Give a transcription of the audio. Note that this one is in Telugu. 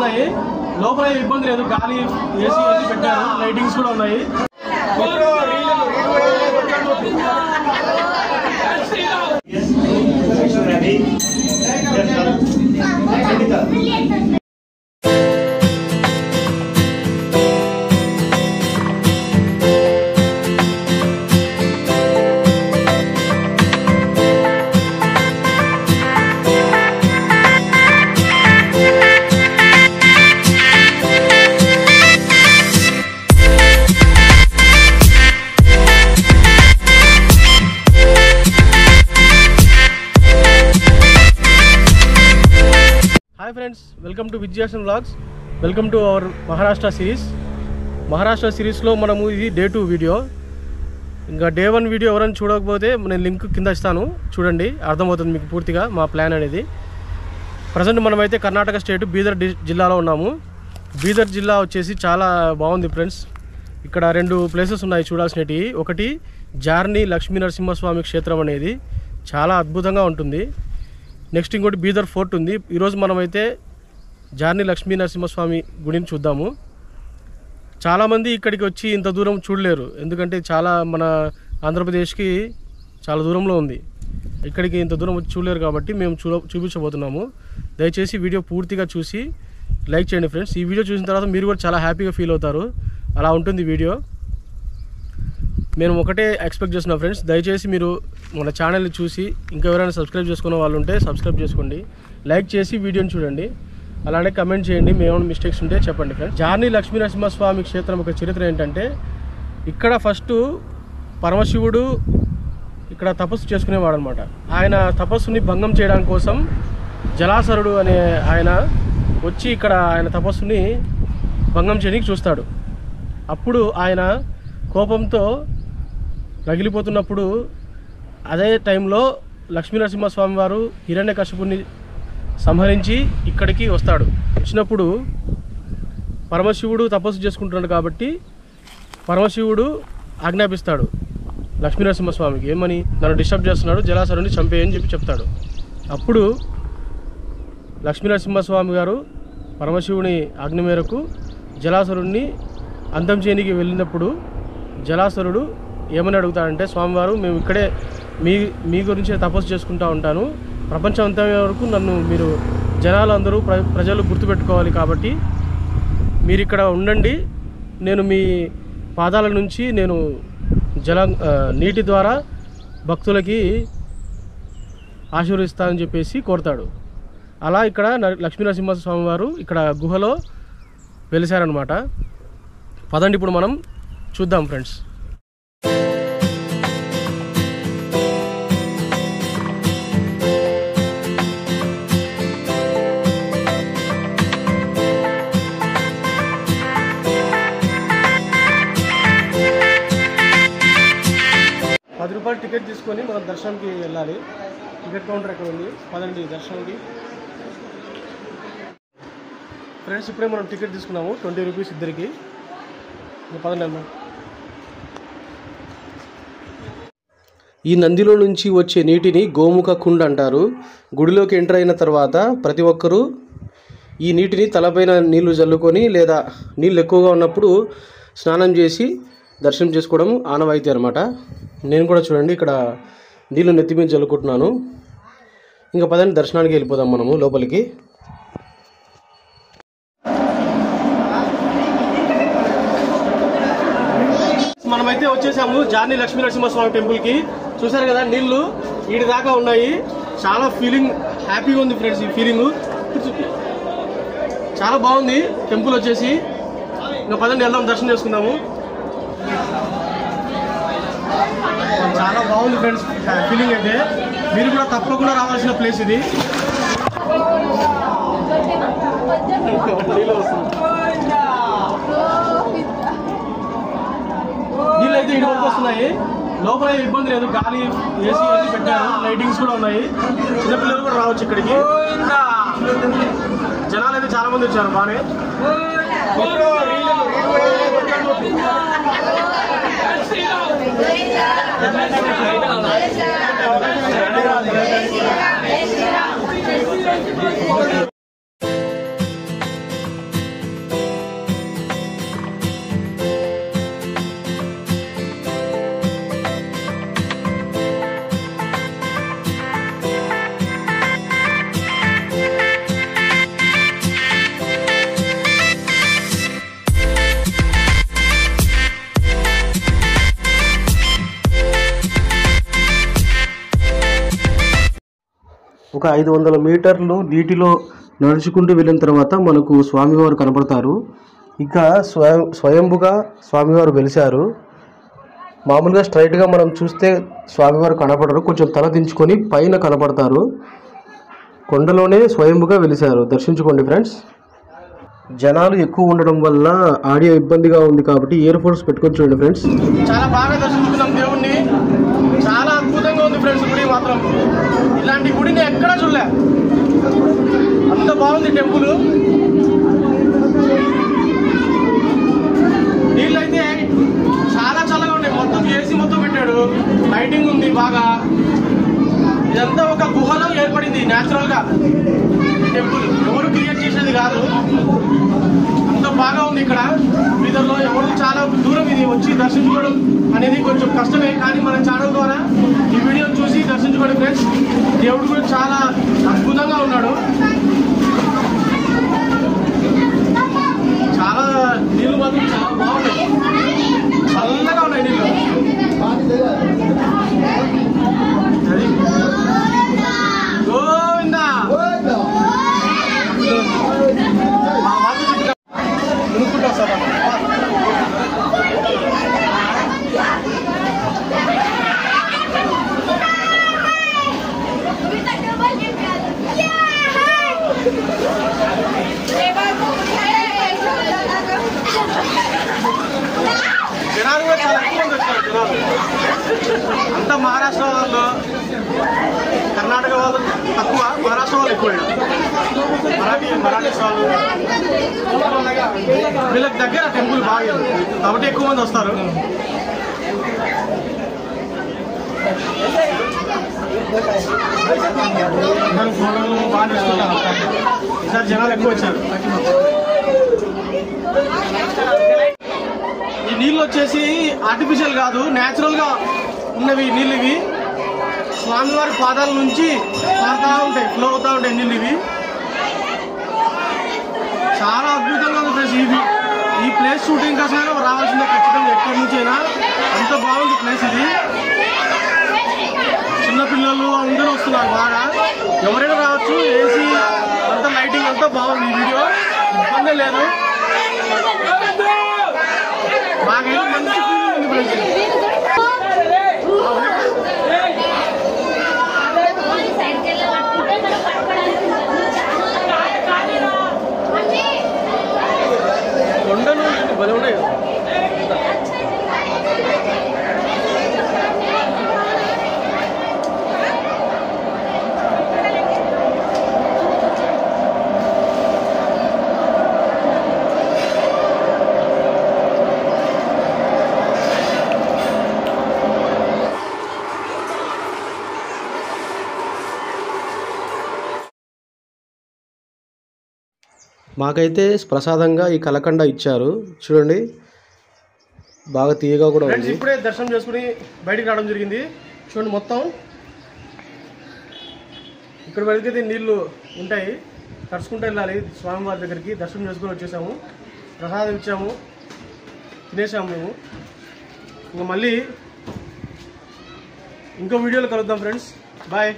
వస్తున్నాయి. లోపల ఇబ్బంది లేదు, గాలి ఏసీ పెట్టారు, లైటింగ్స్ కూడా ఉన్నాయి. Hi friends, welcome to Vijayashan vlogs. Welcome to our Maharashtra series. Maharashtra సిరీస్లో మనము ఇది డే 2 వీడియో. ఇంకా డే 1 వీడియో ఎవరైనా చూడకపోతే నేను లింక్ కింద ఇస్తాను, చూడండి, అర్థమవుతుంది మీకు పూర్తిగా మా ప్లాన్ అనేది. ప్రజెంట్ మనమైతే కర్ణాటక స్టేట్ బీదర్ జిల్లాలో ఉన్నాము. బీదర్ జిల్లా వచ్చేసి చాలా బాగుంది ఫ్రెండ్స్. ఇక్కడ 2 ప్లేసెస్ ఉన్నాయి చూడాల్సినవి. ఒకటి జార్ని లక్ష్మీ నరసింహస్వామి క్షేత్రం అనేది చాలా అద్భుతంగా ఉంటుంది. నెక్స్ట్ ఇంకోటి బీదర్ ఫోర్ట్ ఉంది. ఈరోజు మనమైతే జార్ని లక్ష్మీ నరసింహస్వామి గుడిని చూద్దాము. చాలామంది ఇక్కడికి వచ్చి ఇంత దూరం చూడలేరు, ఎందుకంటే చాలా మన ఆంధ్రప్రదేశ్కి చాలా దూరంలో ఉంది. ఇక్కడికి ఇంత దూరం వచ్చి చూడలేరు కాబట్టి మేము చూపించబోతున్నాము. దయచేసి వీడియో పూర్తిగా చూసి లైక్ చేయండి ఫ్రెండ్స్. ఈ వీడియో చూసిన తర్వాత మీరు కూడా చాలా హ్యాపీగా ఫీల్ అవుతారు, అలా ఉంటుంది వీడియో. నేను ఒకటే ఎక్స్పెక్ట్ చేస్తున్నా ఫ్రెండ్స్, దయచేసి మీరు మన ఛానల్ని చూసి ఇంకా ఎవరైనా సబ్స్క్రైబ్ చేసుకునే వాళ్ళు ఉంటే సబ్స్క్రైబ్ చేసుకోండి, లైక్ చేసి వీడియోని చూడండి, అలానే కమెంట్ చేయండి, ఏమైనా మిస్టేక్స్ ఉంటే చెప్పండి ఫ్రెండ్స్. జార్ని లక్ష్మీ నరసింహస్వామి క్షేత్రం ఒక చరిత్ర ఏంటంటే, ఇక్కడ ఫస్ట్ పరమశివుడు ఇక్కడ తపస్సు చేసుకునేవాడు అనమాట. ఆయన తపస్సుని భంగం చేయడం కోసం జలాసరుడు అనే ఆయన వచ్చి ఇక్కడ ఆయన తపస్సుని భంగం చేయడానికి చూస్తాడు. అప్పుడు ఆయన కోపంతో రగిలిపోతున్నప్పుడు అదే టైంలో లక్ష్మీ నరసింహస్వామి వారు హిరణ్యకశిపుని సంహరించి ఇక్కడికి వస్తాడు. వచ్చినప్పుడు పరమశివుడు తపస్సు చేసుకుంటున్నాడు కాబట్టి పరమశివుడు ఆజ్ఞాపిస్తాడు లక్ష్మీ నరసింహస్వామికి, ఏమని, నన్ను డిస్టర్బ్ చేస్తున్నాడు, జలాసురుడిని చంపేయని చెప్పి చెప్తాడు. అప్పుడు లక్ష్మీ నరసింహస్వామి గారు పరమశివుని ఆజ్ఞ మేరకు జలాసురుడిని అంతం చేయడానికి వెళ్ళినప్పుడు జలాసురుడు ఏమని అడుగుతాడంటే, స్వామివారు మేము ఇక్కడే మీ గురించే తపస్సు చేసుకుంటూ ఉంటాను, ప్రపంచం అంతా వరకు నన్ను మీరు జనాలందరూ ప్రజలు గుర్తుపెట్టుకోవాలి కాబట్టి మీరు ఇక్కడ ఉండండి, నేను మీ పాదాల నుంచి నేను నీటి ద్వారా భక్తులకి ఆశీర్వదిస్తానని చెప్పేసి కోరుతాడు. అలా ఇక్కడ లక్ష్మీ నరసింహస్వామి వారు ఇక్కడ గుహలో వెలిశారనమాట. పదండి ఇప్పుడు మనం చూద్దాం ఫ్రెండ్స్. ₹10 టికెట్ తీసుకొని మనం దర్శనంకి వెళ్ళాలి. టికెట్ కౌంటర్ ఎక్కడ ఉంది, పదండి దర్శనంకి. ఫ్రెండ్స్ ఇప్పుడే మనం టికెట్ తీసుకున్నాము, ₹20 ఇద్దరికి. పదండి అన్న. ఈ నందిలో నుంచి వచ్చే నీటిని గోముఖ కుండ్ అంటారు. గుడిలోకి ఎంటర్ అయిన తర్వాత ప్రతి ఒక్కరూ ఈ నీటిని తలపైన నీళ్లు జల్లుకొని లేదా నీళ్ళు ఎక్కువగా ఉన్నప్పుడు స్నానం చేసి దర్శనం చేసుకోవడం ఆనవాయితీ అనమాట. నేను కూడా చూడండి ఇక్కడ నీళ్ళు నెత్తి మీద జల్లుకుంటున్నాను. ఇంకా పదండి దర్శనానికి వెళ్ళిపోదాం మనము లోపలికి. మనమైతే వచ్చేసాము జార్ని లక్ష్మీ నరసింహస్వామి టెంపుల్కి. చూసారు కదా నీళ్లు వీడి దాకా ఉన్నాయి. చాలా హ్యాపీగా ఉంది ఫ్రెండ్స్. ఈ ఫీలింగ్ చాలా బాగుంది. టెంపుల్ వచ్చేసి ఇంకా పదండి వెళ్దాం, దర్శనం చేసుకుందాము. చాలా బాగుంది ఫ్రెండ్స్ ఫీలింగ్ అయితే. మీరు కూడా తప్పకుండా రావాల్సిన ప్లేస్ ఇది. నీళ్ళు అయితే ఇటు వరకు వస్తున్నాయి, లోపల ఇబ్బంది లేదు, గాలి ఏసీ పెట్టారు, లైటింగ్స్ కూడా ఉన్నాయి. చిన్నపిల్లలు కూడా రావచ్చు ఇక్కడికి. జనాలు అయితే చాలా మంది వచ్చారు బాగానే. ఒక 500 మీటర్లు నీటిలో నడుచుకుంటూ వెళ్ళిన తర్వాత మనకు స్వామివారు కనపడతారు. ఇక స్వయంభుగా స్వామివారు వెలిశారు. మామూలుగా స్ట్రైట్గా మనం చూస్తే స్వామివారు కనపడరు, కొంచెం తల దించుకొని పైన కనపడతారు. కొండలోనే స్వయంభుగా వెలిశారు. దర్శించుకోండి ఫ్రెండ్స్. జనాలు ఎక్కువ ఉండడం వల్ల ఆడియో ఇబ్బందిగా ఉంది కాబట్టి ఇయర్ ఫోన్స్ పెట్టుకొని చూడండి ఫ్రెండ్స్. చాలా బాగా దర్శించుకున్నాం దేవుణ్ణి. చాలా అద్భుతంగా ఉంది ఫ్రెండ్స్. గుడి మాత్రం ఇలాంటి గుడిని ఎక్కడా చూడలే, అంత బాగుంది టెంపుల్. నీళ్ళైతే చాలా చల్లగా ఉన్నాయి, మొత్తం ఏసీ మొత్తం పెట్టాడు, లైటింగ్ ఉంది బాగా. ఇదంతా ఒక గుహలో ఏర్పడింది న్యాచురల్ గా టెంపుల్, ఎవరు క్రియేట్ చేసేది కాదు. అంత బాగా ఉంది. ఇక్కడ బీదర్లో ఎవరు చాలా దూరం ఇది వచ్చి దర్శించుకోవడం అనేది కొంచెం కష్టమే, కానీ మన ఛానల్ ద్వారా ఈ వీడియో చూసి దర్శించుకోండి ఫ్రెండ్స్. దేవుడు కూడా చాలా అద్భుతంగా ఉన్నాడు. చాలా నీళ్ళు మాత్రం చాలా బాగున్నాయి, చల్లగా ఉన్నాయి నీళ్ళు. అది గోవిందా మునుక్కుంటా సార్. జనాలు కూడా చాలా ఎక్కువ మంది వచ్చారు. జనాలు అంతా మహారాష్ట్ర వాళ్ళు, కర్ణాటక వాళ్ళు తక్కువ, మహారాష్ట్ర వాళ్ళు ఎక్కువ. మరాఠీస్ వాళ్ళు వీళ్ళకి దగ్గర టెంపుల్ బాగా కాబట్టి ఎక్కువ మంది వస్తారు. ఫోటోలు బాగా తీసుకుంటారు. ఈసారి జనాలు ఎక్కువ వచ్చారు. ఈ నీళ్ళు వచ్చేసి ఆర్టిఫిషియల్ కాదు, న్యాచురల్ గా ఉన్నవి నీళ్ళు ఇవి. స్వామివారి పాదాల నుంచి పారుతా ఉంటాయి, ఫ్లో అవుతా ఉంటాయి నీళ్ళు ఇవి. చాలా అద్భుతంగా ఉంది ఫ్రెండ్స్. ఈ ప్లేస్ షూటింగ్ కోసమైనా రావాల్సిందే ఖచ్చితంగా, ఎక్కడి నుంచి అయినా. అంత బాగుంది ప్లేస్ ఇది. చిన్నపిల్లలు అందరూ వస్తున్నారు బాగా, ఎవరైనా రావచ్చు. ఏసీ అంతా లైటింగ్ అంతా బాగుంది. ఈ వీడియో ఇబ్బంది లేదు, బాగా మంచి ఫీలింగ్ ఉంది ఫ్రెండ్స్. కొండలు భలే ఉన్నాయి కదా. మాకైతే ప్రసాదంగా ఈ కలకండ ఇచ్చారు చూడండి, బాగా తీయగా కూడా ఉంది. ఇప్పుడే దర్శనం చేసుకుని బయటికి రావడం జరిగింది. చూడండి మొత్తం ఇక్కడ వెళ్తే నీళ్లు ఉంటాయి, తడుచుకుంటూ వెళ్ళాలి స్వామివారి దగ్గరికి. దర్శనం చేసుకుని వచ్చేసాము, ప్రసాదం ఇచ్చాము, తినేసాము మేము. ఇంకా మళ్ళీ ఇంకో వీడియోలో కలుద్దాం ఫ్రెండ్స్. బాయ్.